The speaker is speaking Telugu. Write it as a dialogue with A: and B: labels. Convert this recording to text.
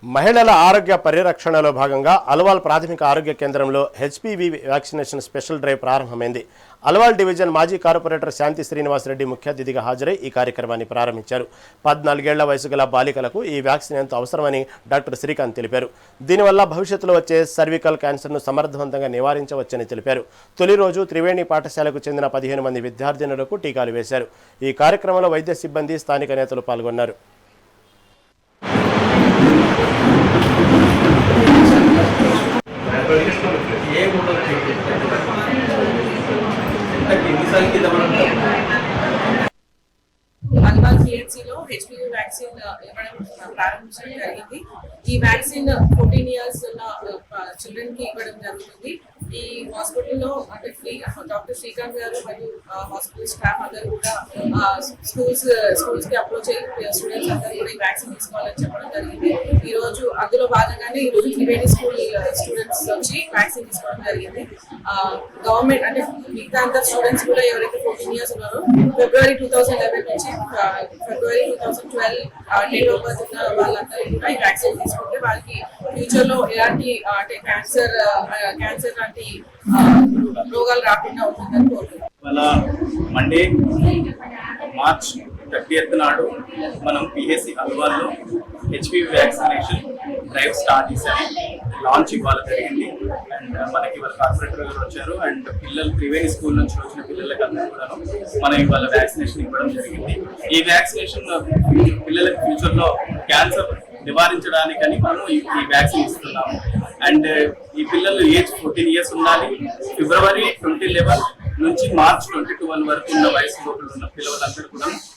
A: మహిళల ఆరోగ్య పరిరక్షణలో భాగంగా అల్వాల్ ప్రాథమిక ఆరోగ్య కేంద్రంలో హెచ్పివి వ్యాక్సినేషన్ స్పెషల్ డ్రైవ్ ప్రారంభమైంది. అల్వాల్ డివిజన్ మాజీ కార్పొరేటర్ శాంతి శ్రీనివాసరెడ్డి ముఖ్య అతిథిగా హాజరై ఈ కార్యక్రమాన్ని ప్రారంభించారు. 14 ఏళ్ల వయసు గల బాలికలకు ఈ వ్యాక్సిన్ ఎంతో అవసరమని డాక్టర్ శ్రీకాంత్ తెలిపారు. దీనివల్ల భవిష్యత్తులో వచ్చే సర్వికల్ క్యాన్సర్ను సమర్థవంతంగా నివారించవచ్చని తెలిపారు. తొలి రోజు త్రివేణి పాఠశాలకు చెందిన 15 మంది విద్యార్థినులకు టీకాలు వేశారు. ఈ కార్యక్రమంలో వైద్య సిబ్బంది, స్థానిక నేతలు పాల్గొన్నారు.
B: అల్వాల్ సిహెచ్సిలో హెచ్పివి వ్యాక్సిన్ ఇవ్వడం ప్రారంభించడం జరిగింది. ఈ వ్యాక్సిన్ 14 years ఉన్న చిల్డ్రన్ కి ఇవ్వడం జరుగుతుంది. ఈ హాస్పిటల్లో అంటే డాక్టర్ శ్రీకాంత్ గారు మరియు హాస్పిటల్ స్టాఫ్ అందరూ కూడా స్కూల్స్ కి అప్రోచ్ అయ్యి స్టూడెంట్స్ అందరూ కూడా ఈ వ్యాక్సిన్ తీసుకోవాలని చెప్పడం జరిగింది. ఈ రోజు అందులో భాగంగానే ఈ రోజు త్రివేణి స్కూల్ స్టూడెంట్స్ వచ్చి వ్యాక్సిన్ తీసుకోవడం జరిగింది. గవర్నమెంట్ అంటే మిగతా అందరు స్టూడెంట్స్ కూడా ఎవరైతే 14 years ఉన్నారో February 2011 నుంచి February 2012 డేట్ ఆఫ్ బర్త్ ఉన్న వాళ్ళందరూ కూడా ఈ వ్యాక్సిన్ తీసుకుంటే వాళ్ళకి ఫ్యూచర్ లో ఎలాంటి అంటే క్యాన్సర్ లాంటి రోగాలు రాకుండా ఉంటుందని కోరుకుంటున్నాం.
C: మండే March 30th నాడు మనం పిహెసి అల్వాల్లో హెచ్పివి వ్యాక్సినేషన్ డ్రైవ్ స్టార్ట్ చేశాము. లాంచ్ ఇవ్వాలి జరిగింది. అండ్ మనకి ఇవాళ కార్పొరేటర్ గారు వచ్చారు. అండ్ పిల్లలు త్రివేణి స్కూల్ నుంచి వచ్చిన పిల్లలకి అందరూ కూడా మనం ఇవాళ వ్యాక్సినేషన్ ఇవ్వడం జరిగింది. ఈ వ్యాక్సినేషన్ పిల్లలకి ఫ్యూచర్లో క్యాన్సర్ నివారించడానికని మనం ఈ వ్యాక్సిన్ ఇస్తున్నాము. అండ్ ఈ పిల్లలు ఏజ్ 14 years ఉండాలి. February 2011 నుంచి March 2012 వరకు ఉన్న వయసు లోపల ఉన్న పిల్లలందరూ కూడా